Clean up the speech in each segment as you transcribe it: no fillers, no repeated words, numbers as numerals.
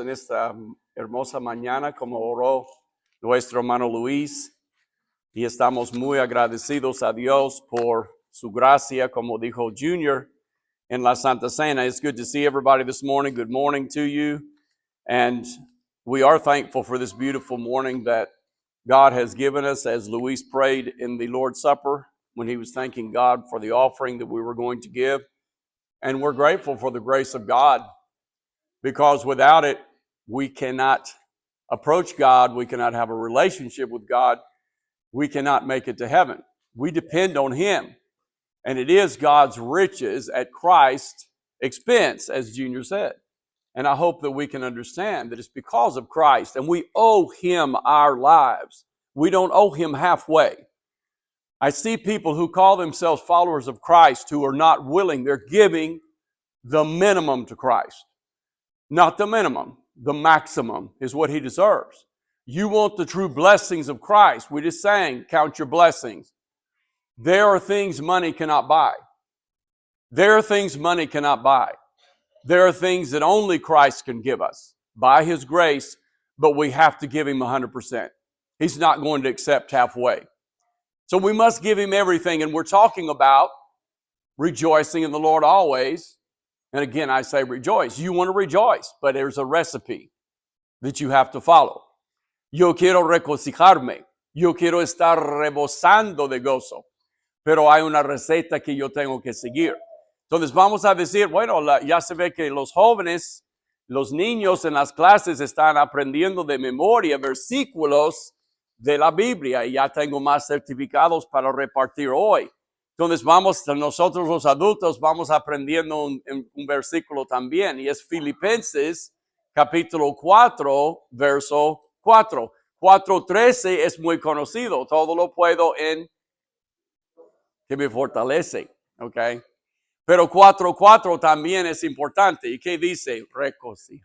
en esta hermosa mañana como oró nuestro hermano Luis y estamos muy agradecidos a Dios por su gracia, como dijo Junior en la Santa Cena. It's good to see everybody this morning. Good morning to you. And we are thankful for this beautiful morning that God has given us, as Luis prayed in the Lord's Supper when he was thanking God for the offering that we were going to give. And we're grateful for the grace of God, because without it, we cannot approach God. We cannot have a relationship with God. We cannot make it to heaven. We depend on Him. And it is God's riches at Christ's expense, as Junior said. And I hope that we can understand that it's because of Christ, and we owe Him our lives. We don't owe Him halfway. I see people who call themselves followers of Christ who are not willing. They're giving the minimum to Christ. Not the minimum, the maximum is what He deserves. You want the true blessings of Christ. We just sang, count your blessings. There are things money cannot buy. There are things money cannot buy. There are things that only Christ can give us by His grace, but we have to give Him 100%. He's not going to accept halfway. So we must give Him everything, and we're talking about rejoicing in the Lord always. And again, I say rejoice. You want to rejoice, but there's a recipe that you have to follow. Yo quiero regocijarme. Yo quiero estar rebosando de gozo. Pero hay una receta que yo tengo que seguir. Entonces vamos a decir, bueno, ya se ve que los jóvenes, los niños en las clases están aprendiendo de memoria versículos de la Biblia, y ya tengo más certificados para repartir hoy. Entonces nosotros los adultos vamos aprendiendo un versículo también, y es Filipenses capítulo 4, verso 4. 4:13 es muy conocido. Todo lo puedo en que me fortalece, ¿ok? Pero 4:4 también es importante. ¿Y qué dice? Regocijaos.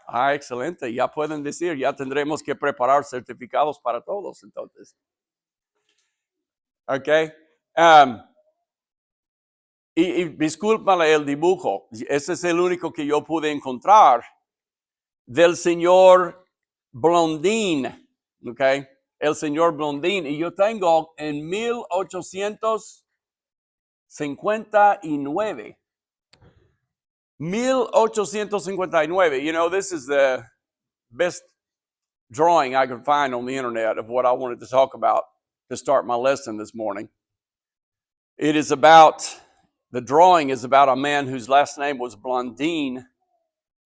Ah, excelente. Ya pueden decir, ya tendremos que preparar certificados para todos entonces. ¿Ok? Y discúlpale el dibujo. Ese es el único que yo pude encontrar del señor Blondin. ¿Ok? El señor Blondin. Y yo tengo en 1859. 1859. You know, this is the best drawing I could find on the internet of what I wanted to talk about to start my lesson this morning. It is about, the drawing is about a man whose last name was Blondin.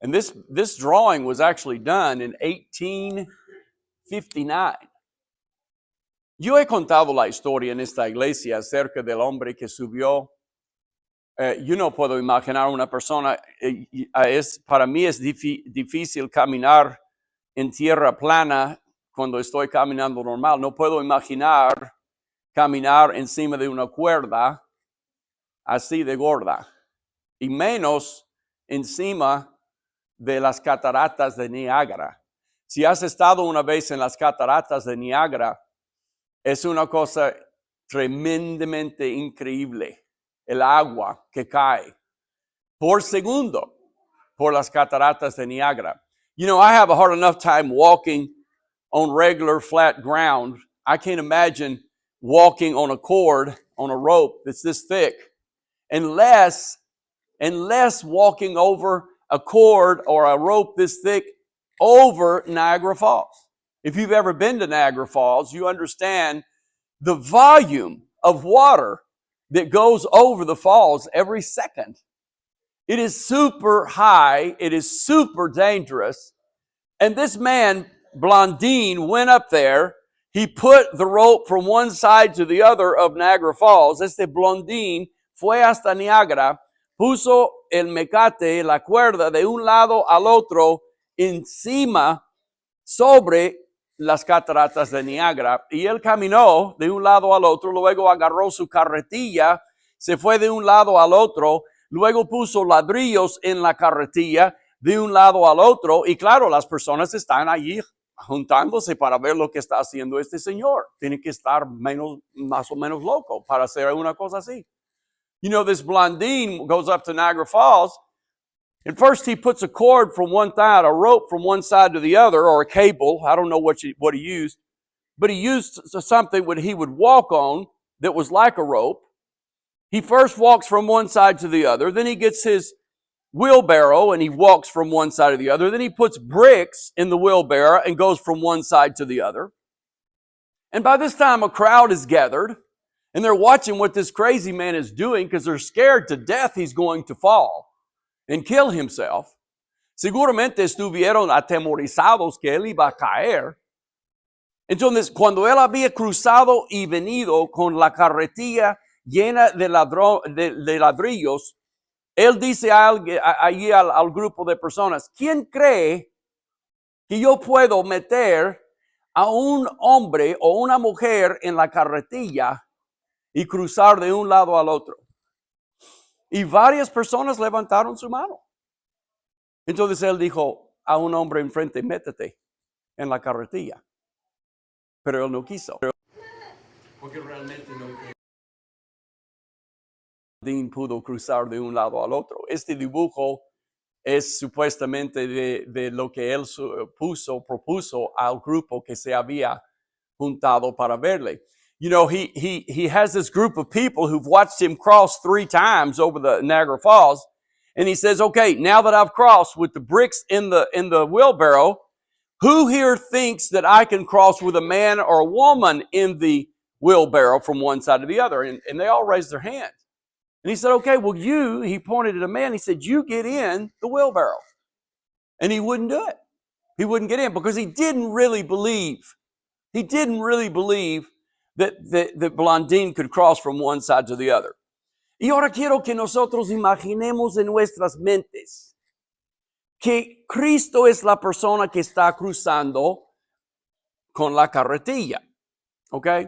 And this drawing was actually done in 1859. Yo he contado la historia en esta iglesia acerca del hombre que subió. Yo no puedo imaginar una persona, para mí es difícil caminar en tierra plana cuando estoy caminando normal. No puedo imaginar caminar encima de una cuerda así de gorda, y menos encima de las cataratas de Niágara. Si has estado una vez en las cataratas de Niágara, es una cosa tremendamente increíble. El agua que cae por segundo por las cataratas de Niágara. You know, I have a hard enough time walking on regular flat ground. I can't imagine walking on a cord, on a rope that's this thick, unless walking over a cord or a rope this thick over Niagara Falls. If you've ever been to Niagara Falls, you understand the volume of water that goes over the falls every second. It is super high. It is super dangerous. And this man, Blondin, went up there. He put the rope from one side to the other of Niagara Falls. Este Blondin fue hasta Niágara, puso el mecate, la cuerda, de un lado al otro, encima, sobre las cataratas de Niágara, y él caminó de un lado al otro, luego agarró su carretilla, se fue de un lado al otro, luego puso ladrillos en la carretilla de un lado al otro, y claro, las personas están allí juntándose para ver lo que está haciendo este señor. Tiene que estar más o menos loco para hacer una cosa así. You know, this Blondine goes up to Niagara Falls, and first he puts a cord from one side, a rope from one side to the other, or a cable. I don't know what he used, but he used something that he would walk on that was like a rope. He first walks from one side to the other, then he gets his wheelbarrow and he walks from one side to the other, then he puts bricks in the wheelbarrow and goes from one side to the other. And by this time a crowd is gathered, and they're watching what this crazy man is doing because they're scared to death he's going to fall and kill himself. Seguramente estuvieron atemorizados que él iba a caer. Entonces, cuando él había cruzado y venido con la carretilla llena de ladrillos, él dice allí al grupo de personas, ¿quién cree que yo puedo meter a un hombre o una mujer en la carretilla y cruzar de un lado al otro? Y varias personas levantaron su mano. Entonces él dijo a un hombre enfrente, métete en la carretilla. Pero él no quiso. Porque realmente no pudo cruzar de un lado al otro. Este dibujo es supuestamente de lo que él propuso al grupo que se había juntado para verle. You know, he has this group of people who've watched him cross 3 times over the Niagara Falls. And he says, okay, now that I've crossed with the bricks in the wheelbarrow, who here thinks that I can cross with a man or a woman in the wheelbarrow from one side to the other? And they all raised their hands. And he said, okay, well, he pointed at a man. He said, you get in the wheelbarrow. And he wouldn't do it. He wouldn't get in because he didn't really believe. He didn't really believe that Blondine could cross from one side to the other. Y ahora quiero que nosotros imaginemos en nuestras mentes que Cristo es la persona que está cruzando con la carretilla. Okay?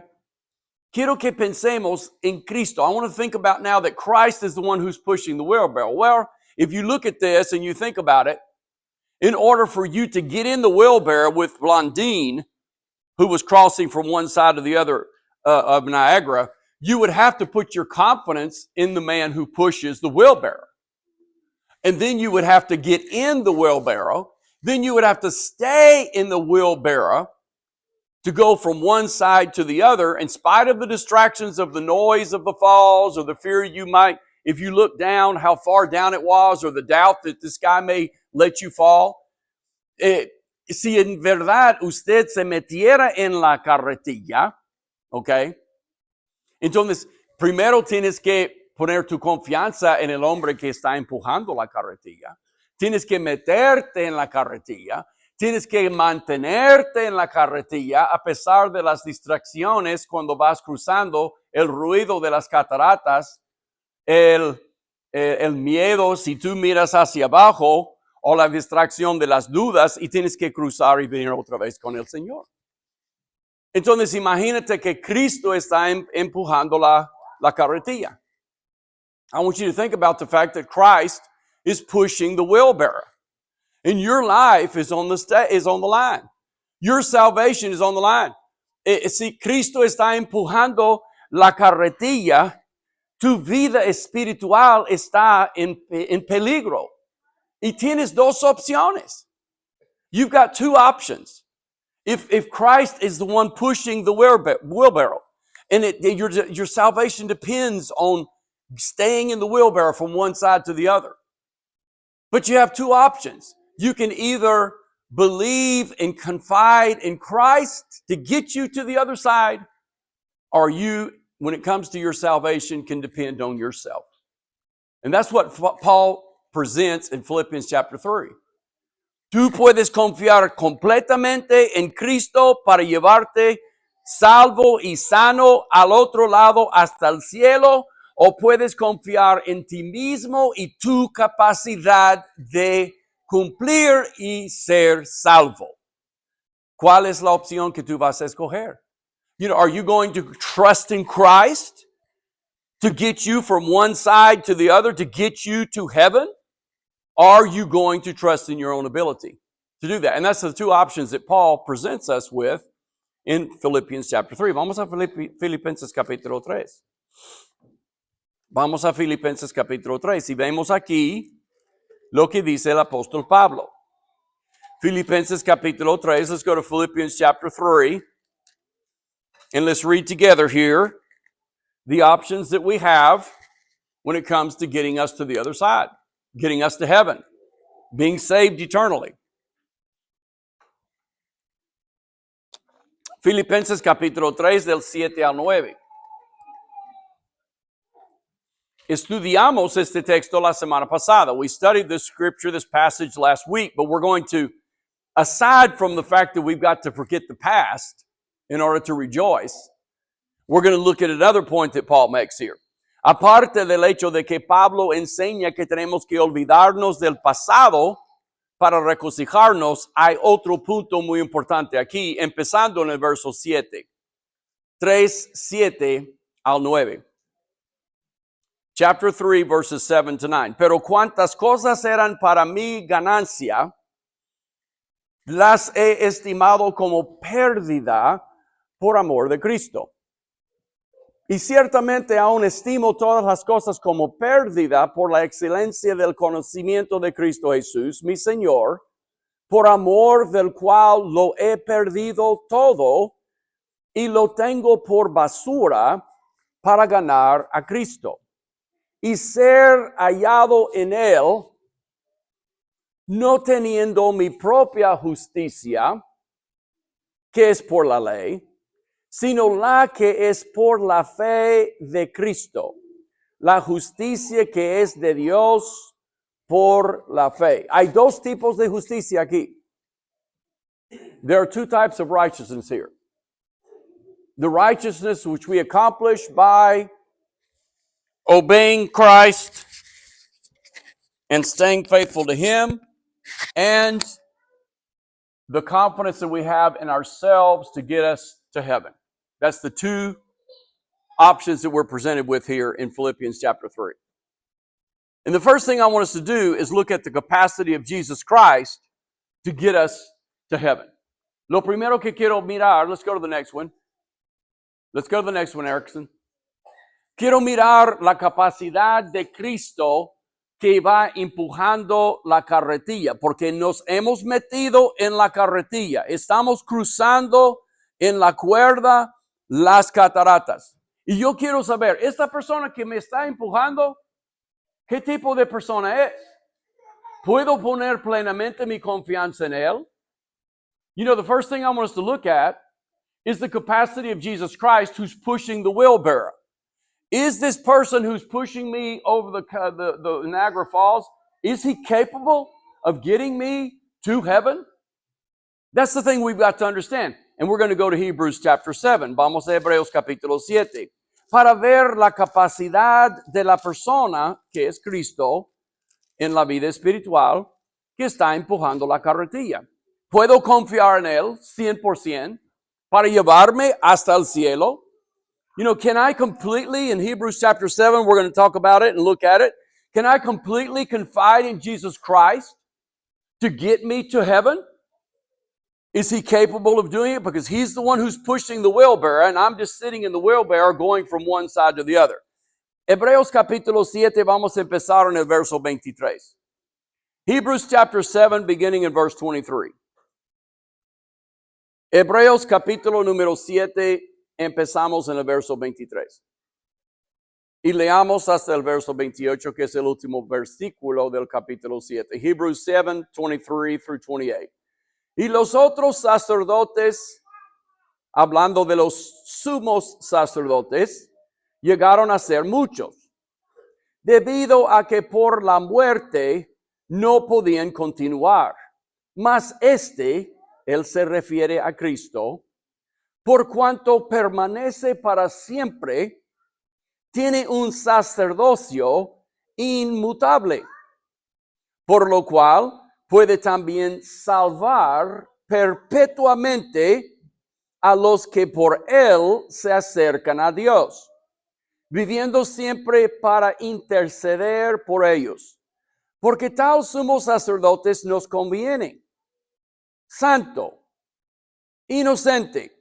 Quiero que pensemos en Cristo. I want to think about now that Christ is the one who's pushing the wheelbarrow. Well, if you look at this and you think about it, in order for you to get in the wheelbarrow with Blondine, who was crossing from one side to the other of Niagara, you would have to put your confidence in the man who pushes the wheelbarrow. And then you would have to get in the wheelbarrow. Then you would have to stay in the wheelbarrow to go from one side to the other, in spite of the distractions of the noise of the falls or the fear you might, if you look down, how far down it was, or the doubt that this guy may let you fall. Si en verdad usted se metiera en la carretilla, okay, entonces primero tienes que poner tu confianza en el hombre que está empujando la carretilla. Tienes que meterte en la carretilla. Tienes que mantenerte en la carretilla a pesar de las distracciones cuando vas cruzando, el ruido de las cataratas, el miedo si tú miras hacia abajo, o la distracción de las dudas, y tienes que cruzar y venir otra vez con el Señor. Entonces imagínate que Cristo está empujando la carretilla. I want you to think about the fact that Christ is pushing the wheelbarrow. And your life is on the line. Your salvation is on the line. Si Cristo está empujando la carretilla, tu vida espiritual está en peligro. Y tienes 2 opciones. You've got 2 options. If Christ is the one pushing the wheelbarrow, and your salvation depends on staying in the wheelbarrow from one side to the other. But you have 2 options. You can either believe and confide in Christ to get you to the other side, or you, when it comes to your salvation, can depend on yourself. And that's what Paul presents in Philippians chapter 3. Tú puedes confiar completamente en Cristo para llevarte salvo y sano al otro lado hasta el cielo, o puedes confiar en ti mismo y tu capacidad de cumplir y ser salvo. ¿Cuál es la opción que tú vas a escoger? You know, are you going to trust in Christ to get you from one side to the other, to get you to heaven? Are you going to trust in your own ability to do that? And that's the 2 options that Paul presents us with in Philippians chapter 3. Vamos a Filipenses capítulo 3. Vamos a Filipenses capítulo 3 y vemos aquí lo que dice el apóstol Pablo. Filipenses capítulo 3, let's go to Philippians chapter 3 and let's read together here the options that we have when it comes to getting us to the other side, getting us to heaven, being saved eternally. Filipenses capítulo 3 del 7 al 9. Estudiamos este texto la semana pasada. We studied this scripture, this passage last week, but we're going to, aside from the fact that we've got to forget the past in order to rejoice, we're going to look at another point that Paul makes here. Aparte del hecho de que Pablo enseña que tenemos que olvidarnos del pasado para regocijarnos, hay otro punto muy importante aquí, empezando en el verso 7. 3, 7 al 9. Chapter 3, verses 7 to 9. Pero cuantas cosas eran para mí ganancia, las he estimado como pérdida por amor de Cristo. Y ciertamente aún estimo todas las cosas como pérdida por la excelencia del conocimiento de Cristo Jesús, mi Señor, por amor del cual lo he perdido todo y lo tengo por basura para ganar a Cristo y ser hallado en él, no teniendo mi propia justicia, que es por la ley, sino la que es por la fe de Cristo, la justicia que es de Dios por la fe. Hay dos tipos de justicia aquí. There are two types of righteousness here. The righteousness which we accomplish by obeying Christ and staying faithful to Him, and the confidence that we have in ourselves to get us to heaven. That's the two options that we're presented with here in Philippians chapter 3. And the first thing I want us to do is look at the capacity of Jesus Christ to get us to heaven. Lo primero que quiero mirar, let's go to the next one. Let's go to the next one, Erickson. Quiero mirar la capacidad de Cristo que va empujando la carretilla, porque nos hemos metido en la carretilla. Estamos cruzando en la cuerda las cataratas. Y yo quiero saber, esta persona que me está empujando, ¿qué tipo de persona es? ¿Puedo poner plenamente mi confianza en él? You know, the first thing I want us to look at is the capacity of Jesus Christ who's pushing the wheelbarrow. Is this person who's pushing me over the Niagara Falls, is he capable of getting me to heaven? That's the thing we've got to understand. And we're going to go to Hebrews chapter 7. Vamos a Hebreos capítulo 7. Para ver la capacidad de la persona que es Cristo en la vida espiritual que está empujando la carretilla. ¿Puedo confiar en él 100% para llevarme hasta el cielo? You know, can I completely, in Hebrews chapter 7, we're going to talk about it and look at it. Can I completely confide in Jesus Christ to get me to heaven? Is he capable of doing it? Because he's the one who's pushing the wheelbarrow, and I'm just sitting in the wheelbarrow going from one side to the other. Hebreos capítulo 7, vamos a empezar en el verso 23. Hebrews chapter 7, beginning in verse 23. Hebreos capítulo número 7, empezamos en el verso 23. Y leamos hasta el verso 28, que es el último versículo del capítulo 7. Hebrews 7, 23 through 28. Y los otros sacerdotes, hablando de los sumos sacerdotes, llegaron a ser muchos, debido a que por la muerte no podían continuar. Mas él se refiere a Cristo, por cuanto permanece para siempre, tiene un sacerdocio inmutable, por lo cual puede también salvar perpetuamente a los que por él se acercan a Dios, viviendo siempre para interceder por ellos. Porque tal sumo sacerdotes nos conviene, santo, inocente,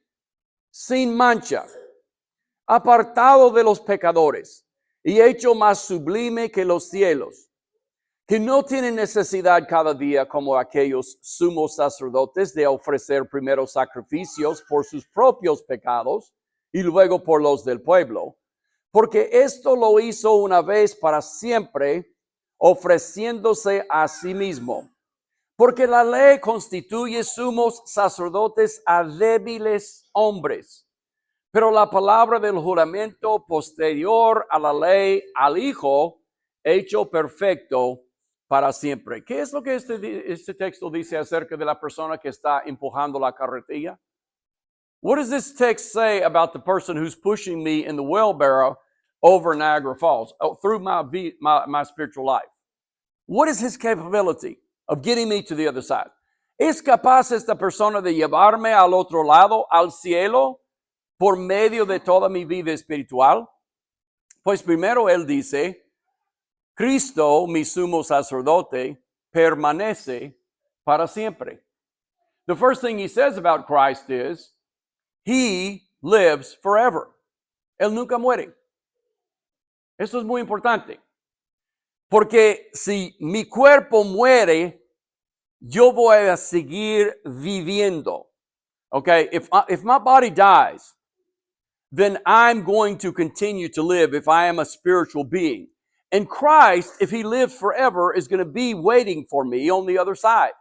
sin mancha, apartado de los pecadores y hecho más sublime que los cielos, que no tienen necesidad cada día como aquellos sumos sacerdotes de ofrecer primero sacrificios por sus propios pecados y luego por los del pueblo, porque esto lo hizo una vez para siempre, ofreciéndose a sí mismo. Porque la ley constituye sumos sacerdotes a débiles hombres, pero la palabra del juramento posterior a la ley, al Hijo, hecho perfecto para siempre. ¿Qué es lo que este texto dice acerca de la persona que está empujando la carretilla? What does this text say about the person who's pushing me in the wheelbarrow over Niagara Falls, through my spiritual life? What is his capability of getting me to the other side? ¿Es capaz esta persona de llevarme al otro lado, al cielo, por medio de toda mi vida espiritual? Pues primero él dice, Cristo, mi sumo sacerdote, permanece para siempre. The first thing he says about Christ is, he lives forever. Él nunca muere. Eso es muy importante. Porque si mi cuerpo muere, yo voy a seguir viviendo. Okay, if my body dies, then I'm going to continue to live if I am a spiritual being. And Christ, if he lives forever, is going to be waiting for me on the other side.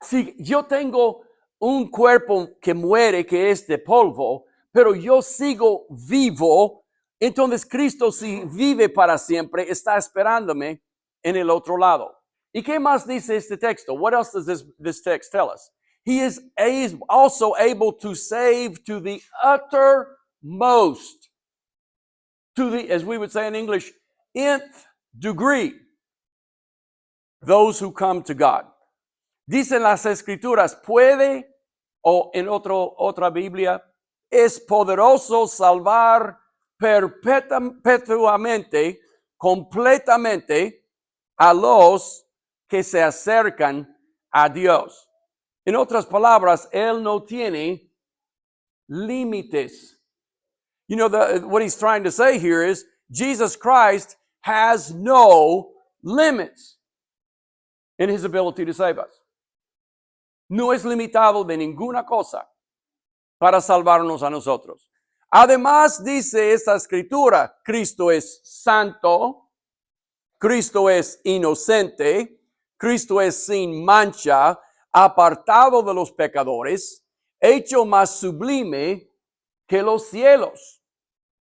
Si yo tengo un cuerpo que muere, que es de polvo, pero yo sigo vivo, entonces Cristo, si vive para siempre, está esperándome en el otro lado. ¿Y qué más dice este texto? What else does this text tell us? He is also able to save to the uttermost, to the, as we would say in English, nth degree, those who come to God. Dicen las Escrituras, puede, o en otra Biblia, es poderoso salvar perpetuamente, completamente, a los que se acercan a Dios. En otras palabras, Él no tiene límites. You know, what he's trying to say here is, Jesus Christ has no limits in his ability to save us. No es limitado de ninguna cosa para salvarnos a nosotros. Además, dice esta escritura, Cristo es santo, Cristo es inocente, Cristo es sin mancha, apartado de los pecadores, hecho más sublime que los cielos.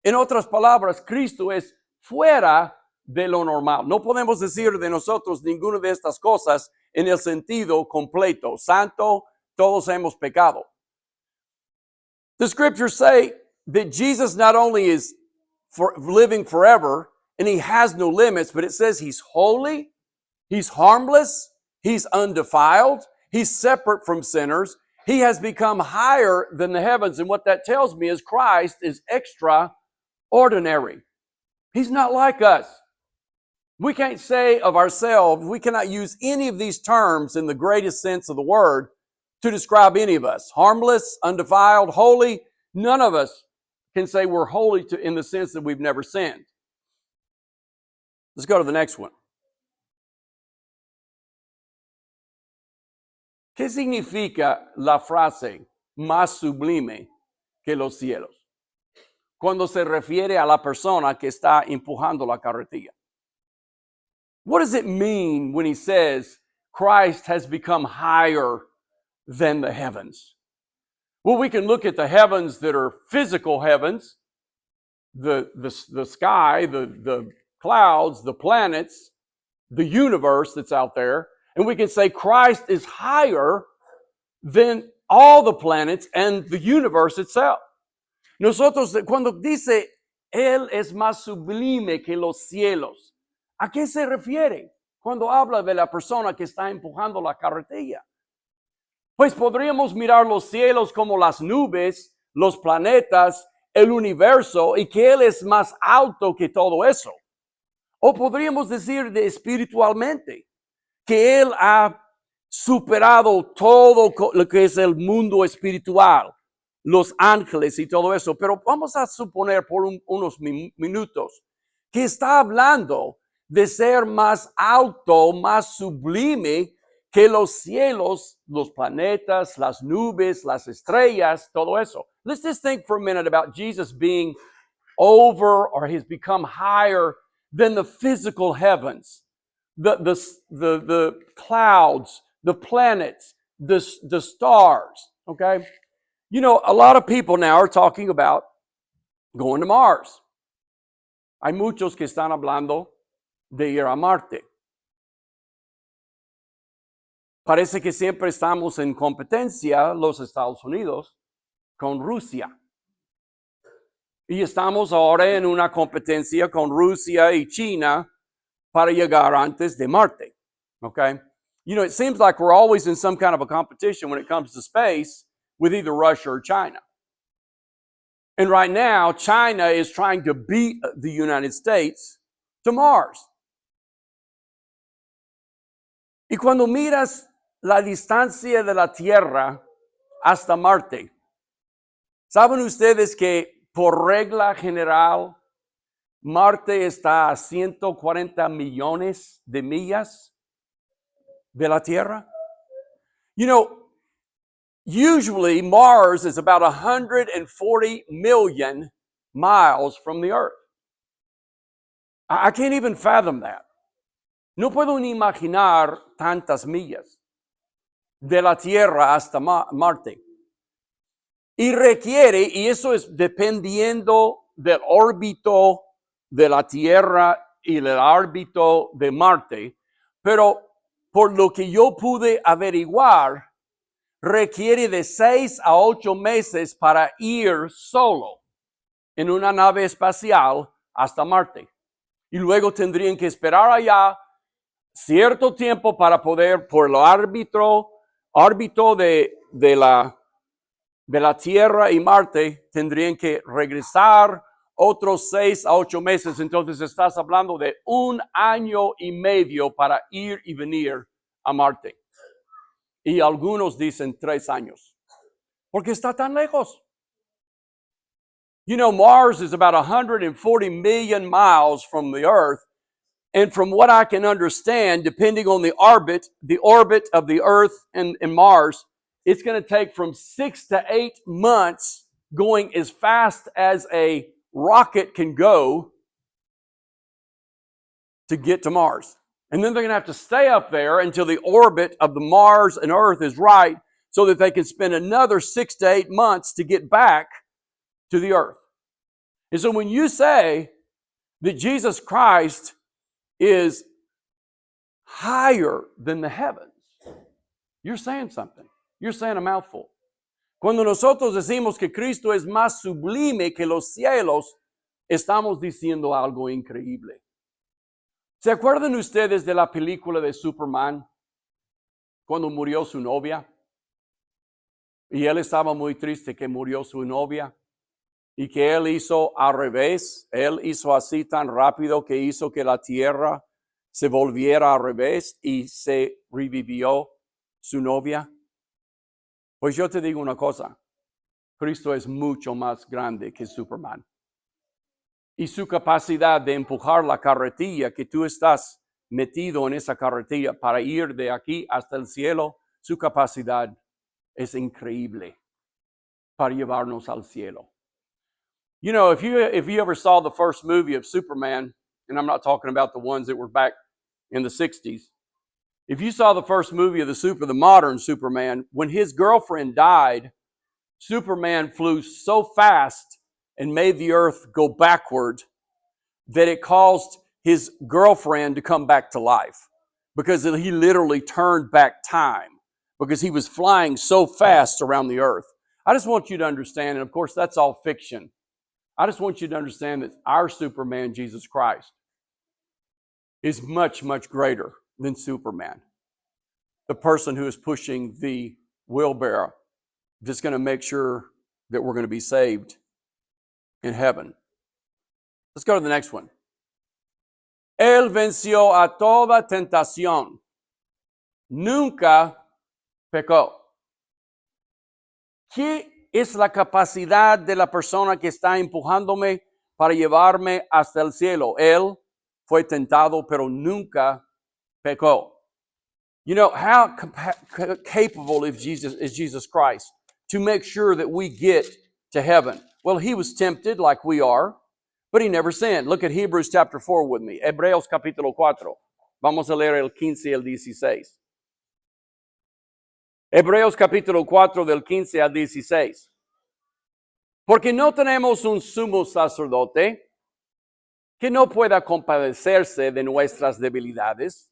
En otras palabras, Cristo es fuera de lo normal. No podemos decir de nosotros ninguna de estas cosas en el sentido completo. Santo, todos hemos pecado. The scriptures say that Jesus not only is living forever and he has no limits, but it says he's holy, he's harmless, he's undefiled, he's separate from sinners, he has become higher than the heavens. And what that tells me is Christ is extraordinary. He's not like us. We can't say of ourselves, we cannot use any of these terms in the greatest sense of the word to describe any of us. Harmless, undefiled, holy, none of us can say we're holy in the sense that we've never sinned. Let's go to the next one. ¿Qué significa la frase más sublime que los cielos? Cuando se refiere a la persona que está empujando la carretilla. What does it mean when he says Christ has become higher than the heavens? Well, we can look at the heavens that are physical heavens, the sky, the clouds, the planets, the universe that's out there, and we can say Christ is higher than all the planets and the universe itself. Nosotros, cuando dice, Él es más sublime que los cielos, ¿a qué se refiere cuando habla de la persona que está empujando la carretilla? Pues podríamos mirar los cielos como las nubes, los planetas, el universo, y que Él es más alto que todo eso. O podríamos decir de espiritualmente, que Él ha superado todo lo que es el mundo espiritual, los ángeles y todo eso. Pero vamos a suponer por unos minutos que está hablando de ser más alto, más sublime que los cielos, los planetas, las nubes, las estrellas, todo eso. Let's just think for a minute about Jesus being over, or he's become higher than the physical heavens, the clouds, the planets, the stars, okay? You know, a lot of people now are talking about going to Mars. Hay muchos que están hablando de ir a Marte. Parece que siempre estamos en competencia, los Estados Unidos, con Rusia. Y estamos ahora en una competencia con Rusia y China para llegar antes de Marte. Okay? You know, it seems like we're always in some kind of a competition when it comes to space with either Russia or China. And right now, China is trying to beat the United States to Mars. Y cuando miras la distancia de la Tierra hasta Marte, ¿saben ustedes que por regla general Marte está a 140 millones de millas de la Tierra? You know, usually Mars is about 140 million miles from the Earth. I can't even fathom that. No puedo ni imaginar tantas millas de la Tierra hasta Marte. Y requiere, y eso es dependiendo del órbito de la Tierra y el órbito de Marte, pero por lo que yo pude averiguar, requiere de 6 a 8 meses para ir solo en una nave espacial hasta Marte. Y luego tendrían que esperar allá cierto tiempo para poder, por el órbito de la Tierra y Marte, tendrían que regresar otros 6 a 8 meses. Entonces estás hablando de 1 año y medio para ir y venir a Marte. Y algunos dicen 3 años. Porque está tan lejos. You know, Mars is about 140 million miles from the Earth. And from what I can understand, depending on the orbit of the Earth and Mars, it's going to take from 6 to 8 months going as fast as a rocket can go to get to Mars. And then they're going to have to stay up there until the orbit of the Mars and Earth is right so that they can spend another 6 to 8 months to get back to the Earth. And so when you say that Jesus Christ is higher than the heavens, you're saying something. You're saying a mouthful. Cuando nosotros decimos que Cristo es más sublime que los cielos, estamos diciendo algo increíble. ¿Se acuerdan ustedes de la película de Superman? Cuando murió su novia. Y él estaba muy triste que murió su novia. Y que él hizo al revés. Él hizo así tan rápido que hizo que la tierra se volviera al revés y se revivió su novia. Pues yo te digo una cosa. Cristo es mucho más grande que Superman. Y su capacidad de empujar la carretilla, que tú estás metido en esa carretilla para ir de aquí hasta el cielo, su capacidad es increíble para llevarnos al cielo. You know, if you ever saw the first movie of Superman, and I'm not talking about the ones that were back in the 60s, if you saw the first movie of the modern Superman, when his girlfriend died, Superman flew so fast and made the earth go backward that it caused his girlfriend to come back to life, because he literally turned back time because he was flying so fast around the earth. I just want you to understand, and of course that's all fiction. I just want you to understand that our Superman, Jesus Christ, is much, much greater than Superman. The person who is pushing the wheelbarrow, just going to make sure that we're going to be saved in heaven. Let's go to the next one. Él venció a toda tentación. Nunca pecó. ¿Qué es la capacidad de la persona que está empujándome para llevarme hasta el cielo. Él fue tentado, pero nunca pecó. You know, how capable is Jesus Christ to make sure that we get to heaven? Well, he was tempted like we are, but he never sinned. Look at Hebrews chapter 4 with me. Hebreos capítulo 4. Vamos a leer el 15 y el 16. Hebreos capítulo 4 del 15 al 16. Porque no tenemos un sumo sacerdote que no pueda compadecerse de nuestras debilidades,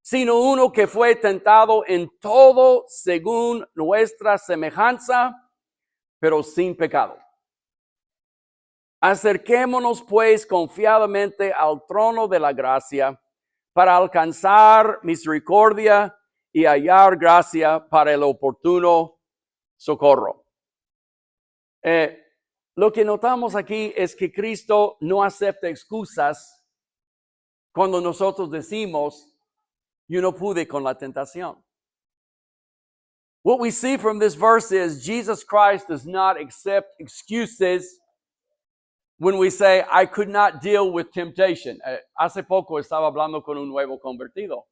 sino uno que fue tentado en todo según nuestra semejanza, pero sin pecado. Acerquémonos pues confiadamente al trono de la gracia para alcanzar misericordia y hallar gracia para el oportuno socorro. Lo que notamos aquí es que Cristo no acepta excusas cuando nosotros decimos, yo no pude con la tentación. What we see from this verse is Jesus Christ does not accept excuses when we say, I could not deal with temptation. Hace poco estaba hablando con un nuevo convertido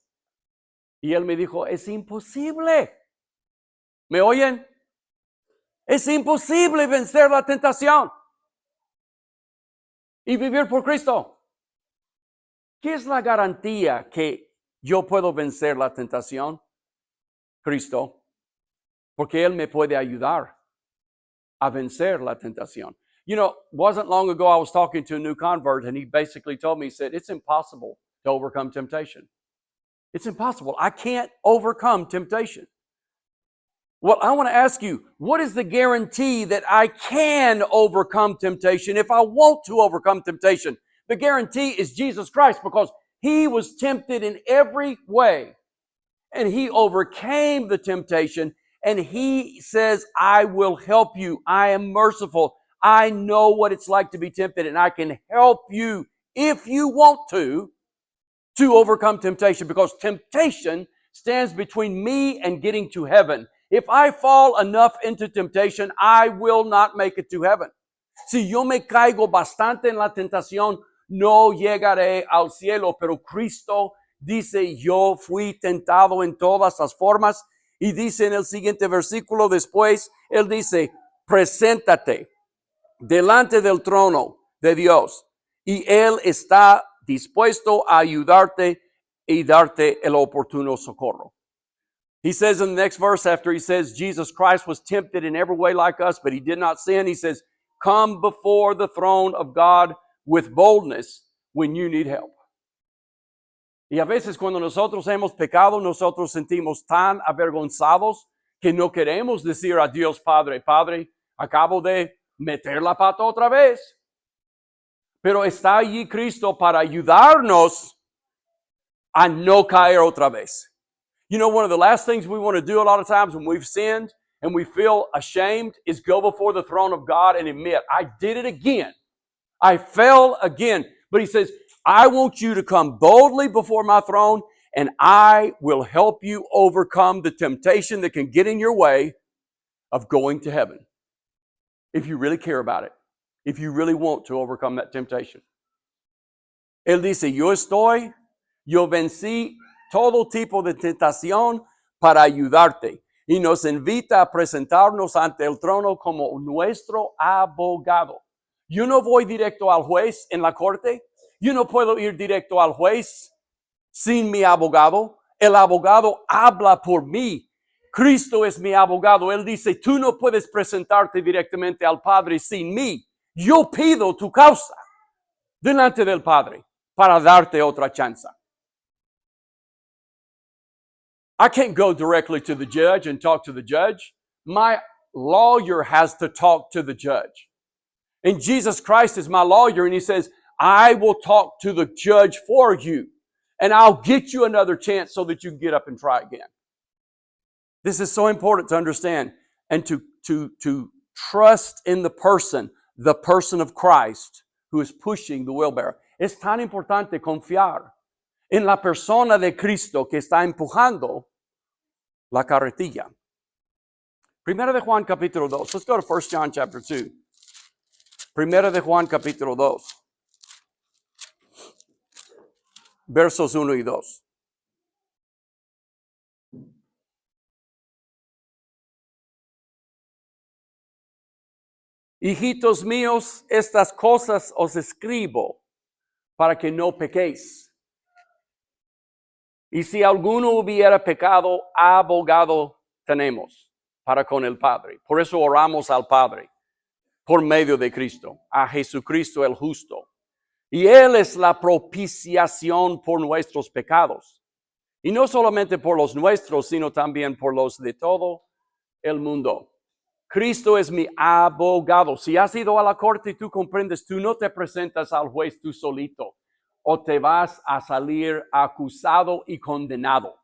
y él me dijo, es imposible. ¿Me oyen? Es imposible vencer la tentación y vivir por Cristo. ¿Qué es la garantía que yo puedo vencer la tentación? Cristo. Porque Él me puede ayudar a vencer la tentación. You know, wasn't long ago I was talking to a new convert and he basically told me, he said, it's impossible to overcome temptation. It's impossible. I can't overcome temptation. Well, I want to ask you, what is the guarantee that I can overcome temptation if I want to overcome temptation? The guarantee is Jesus Christ, because he was tempted in every way and he overcame the temptation, and he says, I will help you. I am merciful. I know what it's like to be tempted, and I can help you if you want to overcome temptation, because temptation stands between me and getting to heaven. If I fall enough into temptation, I will not make it to heaven. Si yo me caigo bastante en la tentación, no llegaré al cielo. Pero Cristo dice, yo fui tentado en todas las formas. Y dice en el siguiente versículo después, él dice, preséntate delante del trono de Dios, y él está dispuesto a ayudarte y darte el oportuno socorro. He says in the next verse, after he says Jesus Christ was tempted in every way like us, but he did not sin, he says, come before the throne of God with boldness when you need help. Y a veces cuando nosotros hemos pecado, nosotros sentimos tan avergonzados que no queremos decir a Dios Padre, Padre, acabo de meter la pata otra vez. Pero está allí Cristo para ayudarnos a no caer otra vez. You know, one of the last things we want to do a lot of times when we've sinned and we feel ashamed is go before the throne of God and admit, I did it again. I fell again. But he says, I want you to come boldly before my throne, and I will help you overcome the temptation that can get in your way of going to heaven. If you really care about it. If you really want to overcome that temptation. Él dice, yo vencí todo tipo de tentación para ayudarte. Y nos invita a presentarnos ante el trono como nuestro abogado. Yo no voy directo al juez en la corte. Yo no puedo ir directo al juez sin mi abogado. El abogado habla por mí. Cristo es mi abogado. Él dice, tú no puedes presentarte directamente al Padre sin mí. Yo pido tu causa delante del Padre para darte otra chance. I can't go directly to the judge and talk to the judge. My lawyer has to talk to the judge. And Jesus Christ is my lawyer, and he says, I will talk to the judge for you, and I'll get you another chance so that you can get up and try again. This is so important to understand and to trust in the person of Christ who is pushing the wheelbarrow. Es tan importante confiar en la persona de Cristo que está empujando la carretilla. Primera de Juan capítulo 2. Let's go to 1 John chapter 2. Primera de Juan capítulo 2, versos 1 y 2. Hijitos míos, estas cosas os escribo para que no pequéis. Y si alguno hubiera pecado, abogado tenemos para con el Padre. Por eso oramos al Padre, por medio de Cristo, a Jesucristo el justo. Y Él es la propiciación por nuestros pecados. Y no solamente por los nuestros, sino también por los de todo el mundo. Cristo es mi abogado. Si has ido a la corte y tú comprendes, tú no te presentas al juez tú solito o te vas a salir acusado y condenado.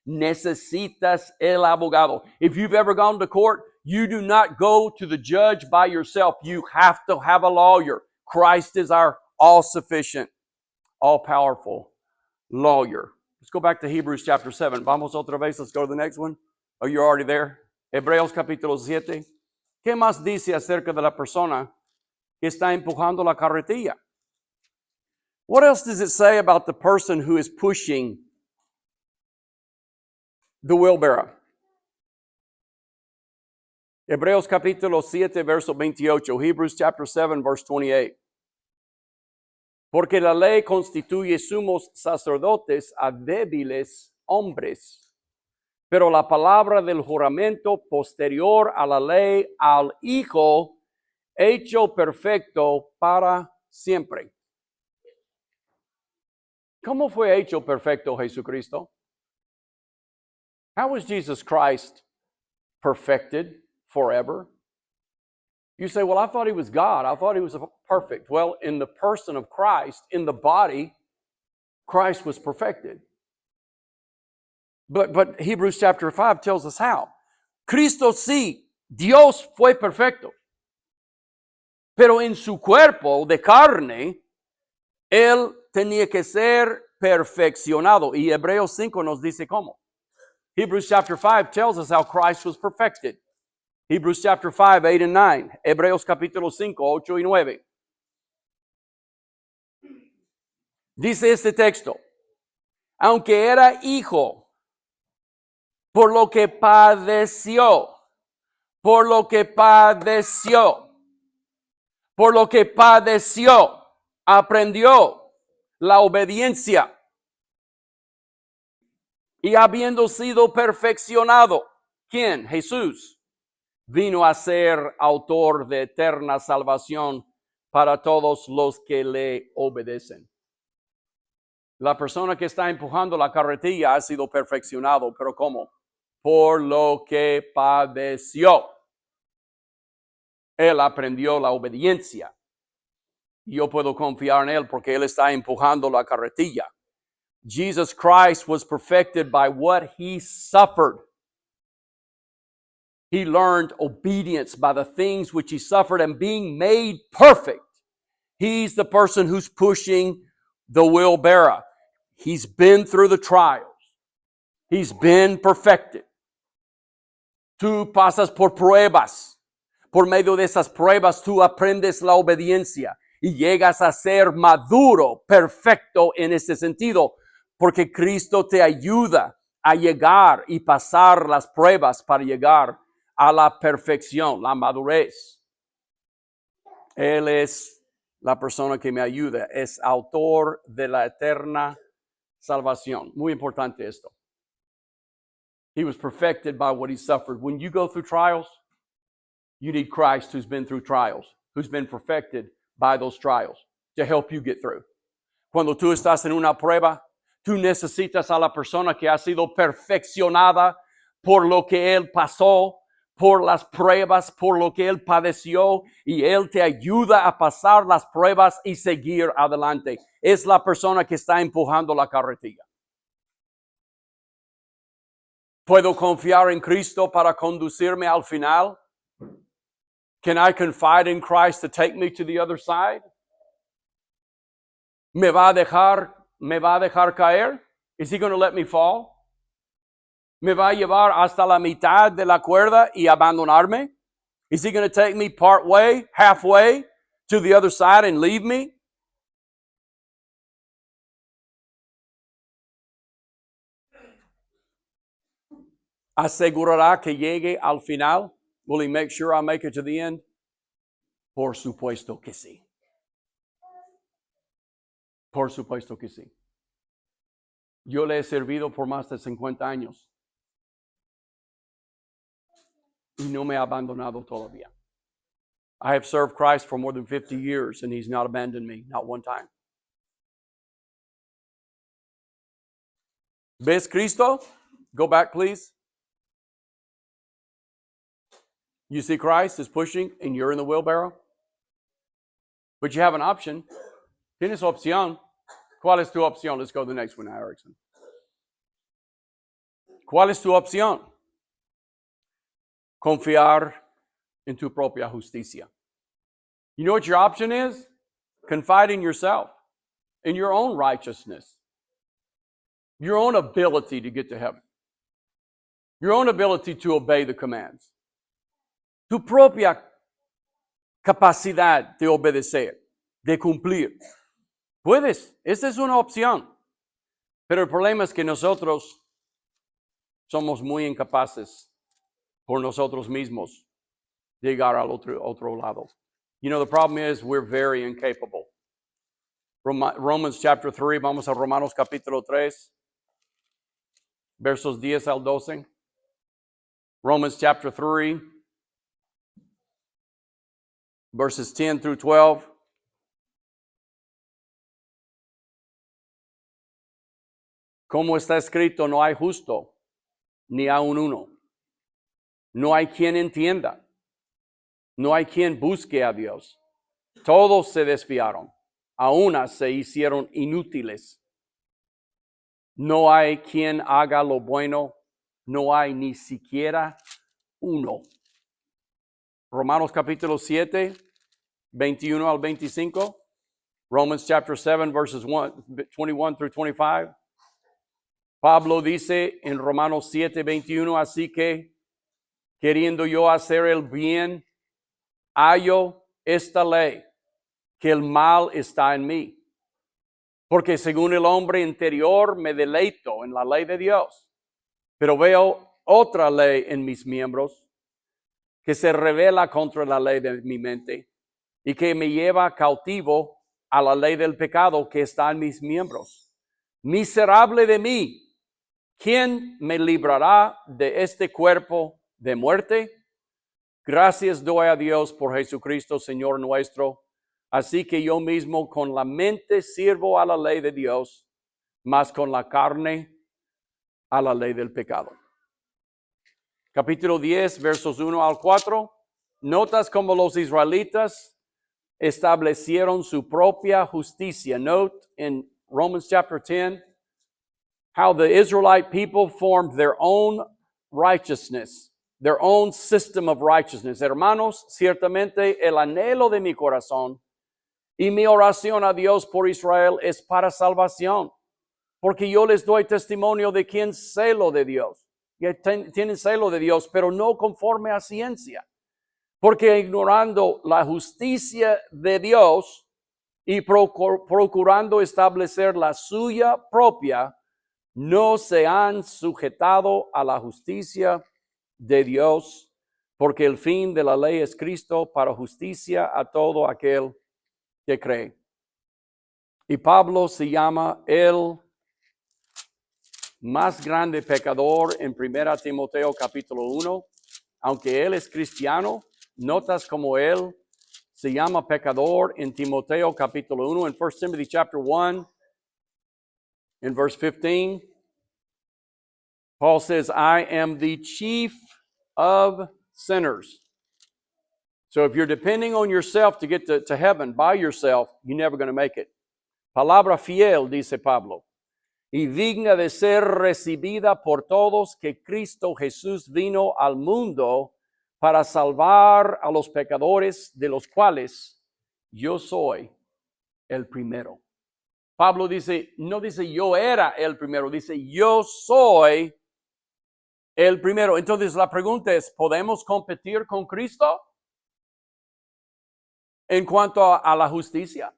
Necesitas el abogado. If you've ever gone to court, you do not go to the judge by yourself. You have to have a lawyer. Christ is our all-sufficient, all-powerful lawyer. Let's go back to Hebrews chapter 7. Vamos otra vez. Let's go to the next one. Oh, you're already there. Hebreos capítulo 7. ¿Qué más dice acerca de la persona que está empujando la carretilla? What else does it say about the person who is pushing the wheelbarrow? Hebreos capítulo 7, verso 28. Hebrews chapter 7, verse 28. Porque la ley constituye sumos sacerdotes a débiles hombres. Pero la palabra del juramento posterior a la ley al Hijo, hecho perfecto para siempre. ¿Cómo fue hecho perfecto Jesucristo? How was Jesus Christ perfected forever? You say, well, I thought he was God. I thought he was perfect. Well, in the person of Christ, in the body, Christ was perfected. But Hebrews chapter 5 tells us how. Cristo sí, Dios fue perfecto. Pero en su cuerpo de carne, Él tenía que ser perfeccionado. Y Hebreos 5 nos dice cómo. Hebrews chapter 5 tells us how Christ was perfected. Hebrews chapter 5, 8 and 9. Hebreos capítulo 5, 8 y 9. Dice este texto. Aunque era hijo, por lo que padeció, aprendió la obediencia. Y habiendo sido perfeccionado, ¿quién? Jesús. Vino a ser autor de eterna salvación para todos los que le obedecen. La persona que está empujando la carretilla ha sido perfeccionado, pero ¿cómo? Por lo que padeció. Él aprendió la obediencia. Yo puedo confiar en Él porque Él está empujando la carretilla. Jesus Christ was perfected by what He suffered. He learned obedience by the things which He suffered, and being made perfect, He's the person who's pushing the wheelbarrow. He's been through the trials. He's been perfected. Tú pasas por pruebas. Por medio de esas pruebas tú aprendes la obediencia y llegas a ser maduro, perfecto en ese sentido, porque Cristo te ayuda a llegar y pasar las pruebas para llegar a la perfección, la madurez. Él es la persona que me ayuda, es autor de la eterna salvación. Muy importante esto. He was perfected by what He suffered. When you go through trials, you need Christ who's been through trials, who's been perfected by those trials to help you get through. Cuando tú estás en una prueba, tú necesitas a la persona que ha sido perfeccionada por lo que Él pasó, por las pruebas, por lo que Él padeció, y Él te ayuda a pasar las pruebas y seguir adelante. Es la persona que está empujando la carretilla. ¿Puedo confiar en Cristo para conducirme al final? Can I confide in Christ to take me to the other side? ¿Me va a dejar caer? Is He going to let me fall? ¿Me va a llevar hasta la mitad de la cuerda y abandonarme? Is He going to take me part way, halfway, to the other side and leave me? ¿Asegurará que llegue al final? Will he make sure I make it to the end? Por supuesto que sí. Por supuesto que sí. Yo le he servido por más de 50 años. Y no me ha abandonado todavía. I have served Christ for more than 50 years and he's not abandoned me, not one time. ¿Ves Cristo? Go back, please. You see Christ is pushing and you're in the wheelbarrow? But you have an option. Tienes opción. ¿Cuál es tu opción? Let's go to the next one, Erickson. ¿Cuál es tu opción? Confiar en tu propia justicia. You know what your option is? Confide in yourself, in your own righteousness, your own ability to get to heaven, your own ability to obey the commands, tu propia capacidad de obedecer, de cumplir. Puedes, esta es una opción, pero el problema es que nosotros somos muy incapaces por nosotros mismos de llegar al otro lado. You know, the problem is we're very incapable. Romans chapter 3, vamos a Romanos capítulo 3, versos 10 al 12. Romans chapter 3, verses 10 through 12. Como está escrito, no hay justo, ni aun uno. No hay quien entienda. No hay quien busque a Dios. Todos se desviaron. A una se hicieron inútiles. No hay quien haga lo bueno. No hay ni siquiera uno. Romanos capítulo 7, 21 al 25. Romans chapter 7, verses 21 through 25. Pablo dice en Romanos 7, 21, así que, queriendo yo hacer el bien, hallo esta ley, que el mal está en mí. Porque según el hombre interior me deleito en la ley de Dios, pero veo otra ley en mis miembros, que se revela contra la ley de mi mente, y que me lleva cautivo a la ley del pecado que está en mis miembros. Miserable de mí, ¿quién me librará de este cuerpo de muerte? Gracias doy a Dios por Jesucristo, Señor nuestro. Así que yo mismo con la mente sirvo a la ley de Dios, mas con la carne a la ley del pecado. Capítulo 10, versos 1 al 4. Notas cómo los israelitas establecieron su propia justicia. Note in Romans chapter 10, how the Israelite people formed their own righteousness, their own system of righteousness. Hermanos, ciertamente el anhelo de mi corazón y mi oración a Dios por Israel es para salvación, porque yo les doy testimonio de quien celo de Dios, que tienen celo de Dios, pero no conforme a ciencia, porque ignorando la justicia de Dios y procurando establecer la suya propia, no se han sujetado a la justicia de Dios, porque el fin de la ley es Cristo para justicia a todo aquel que cree. Y Pablo se llama el más grande pecador en 1 Timoteo capítulo 1. Aunque él es cristiano, notas como él se llama pecador en Timoteo capítulo 1. En 1 Timothy chapter 1, in verse 15, Paul says, I am the chief of sinners. So if you're depending on yourself to get to heaven by yourself, you're never going to make it. Palabra fiel, dice Pablo, y digna de ser recibida por todos, que Cristo Jesús vino al mundo para salvar a los pecadores, de los cuales yo soy el primero. Pablo dice, no dice yo era el primero, dice yo soy el primero. Entonces la pregunta es, ¿podemos competir con Cristo? en cuanto a la justicia.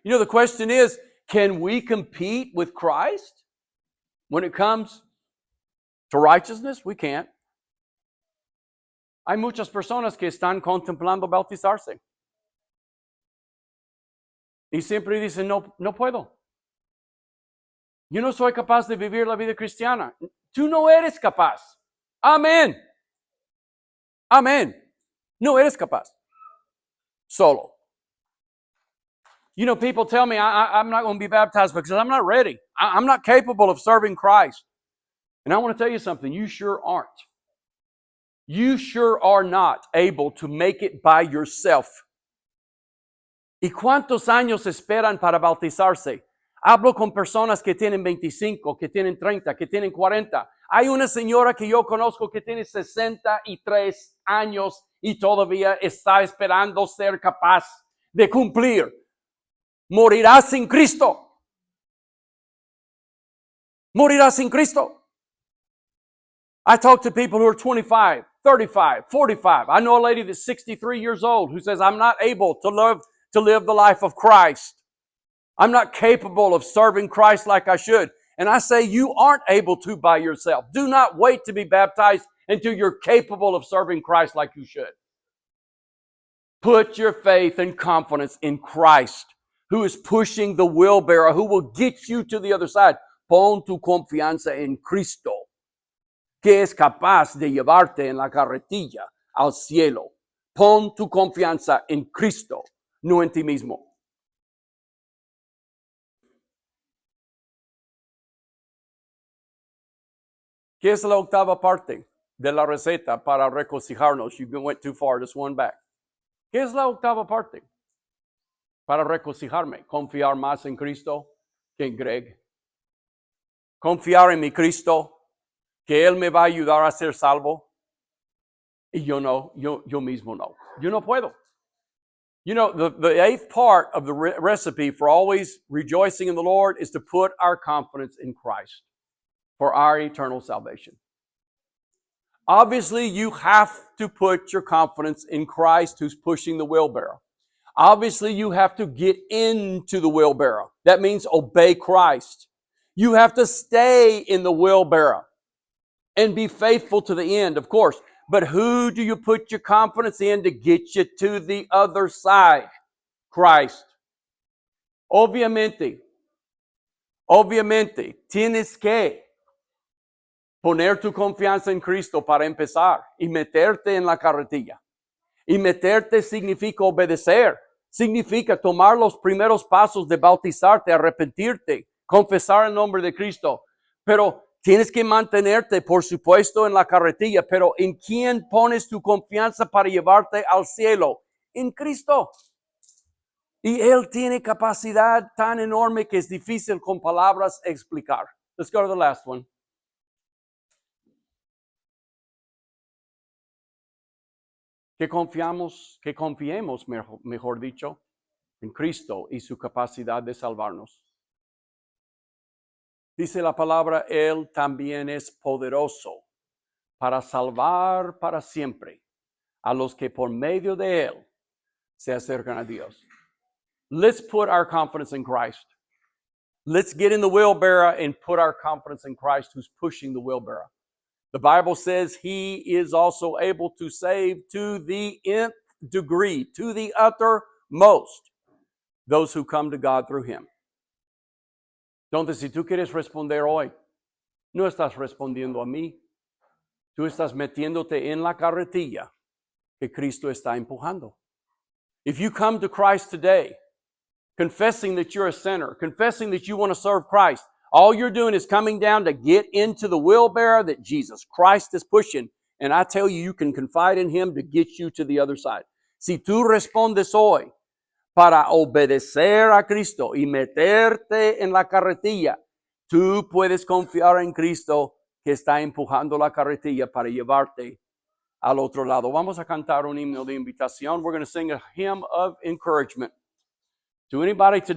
You know, the question is, can we compete with Christ when it comes to righteousness? We can't. Hay muchas personas que están contemplando bautizarse. Y siempre dicen, no, no puedo. Yo no soy capaz de vivir la vida cristiana. Tú no eres capaz. Amén. Amén. No eres capaz. Solo. You know, people tell me I'm not going to be baptized because I'm not ready. I'm not capable of serving Christ. And I want to tell you something. You sure aren't. You sure are not able to make it by yourself. ¿Y cuántos años esperan para bautizarse? Hablo con personas que tienen 25, que tienen 30, que tienen 40. Hay una señora que yo conozco que tiene 63 años y todavía está esperando ser capaz de cumplir. Morirá sin Cristo. Morirá sin Cristo. I talk to people who are 25, 35, 45. I know a lady that's 63 years old who says, I'm not able to live the life of Christ. I'm not capable of serving Christ like I should. And I say, you aren't able to by yourself. Do not wait to be baptized until you're capable of serving Christ like you should. Put your faith and confidence in Christ, who is pushing the wheelbarrow, who will get you to the other side. Pon tu confianza en Cristo, que es capaz de llevarte en la carretilla al cielo. Pon tu confianza en Cristo, no en ti mismo. ¿Qué es la octava parte de la receta para regocijarnos? You went too far, just one back. ¿Qué es la octava parte para regocijarme? Confiar más en Cristo que en Greg. Confiar en mi Cristo, que Él me va a ayudar a ser salvo. Y yo mismo no. Yo no puedo. You know, the eighth part of the recipe for always rejoicing in the Lord is to put our confidence in Christ for our eternal salvation. Obviously, you have to put your confidence in Christ who's pushing the wheelbarrow. Obviously, you have to get into the wheelbarrow. That means obey Christ. You have to stay in the wheelbarrow and be faithful to the end, of course. But who do you put your confidence in to get you to the other side? Christ. Obviamente, tienes que poner tu confianza en Cristo para empezar y meterte en la carretilla. Y meterte significa obedecer. Significa tomar los primeros pasos de bautizarte, arrepentirte, confesar el nombre de Cristo. Pero tienes que mantenerte, por supuesto, en la carretilla. Pero ¿en quién pones tu confianza para llevarte al cielo? En Cristo. Y Él tiene capacidad tan enorme que es difícil con palabras explicar. Let's go to the last one. Que confiemos, mejor dicho, en Cristo y su capacidad de salvarnos. Dice la palabra, Él también es poderoso para salvar para siempre a los que por medio de Él se acercan a Dios. Let's put our confidence in Christ. Let's get in the wheelbarrow and put our confidence in Christ who's pushing the wheelbarrow. The Bible says He is also able to save to the nth degree, to the uttermost, those who come to God through Him. Entonces, si tú quieres responder hoy, no estás respondiendo a mí. Tú estás metiéndote en la carretilla que Cristo está empujando. If you come to Christ today, confessing that you're a sinner, confessing that you want to serve Christ, all you're doing is coming down to get into the wheelbarrow that Jesus Christ is pushing. And I tell you, you can confide in Him to get you to the other side. Si tú respondes hoy para obedecer a Cristo y meterte en la carretilla, tú puedes confiar en Cristo que está empujando la carretilla para llevarte al otro lado. Vamos a cantar un himno de invitación. We're going to sing a hymn of encouragement. To anybody today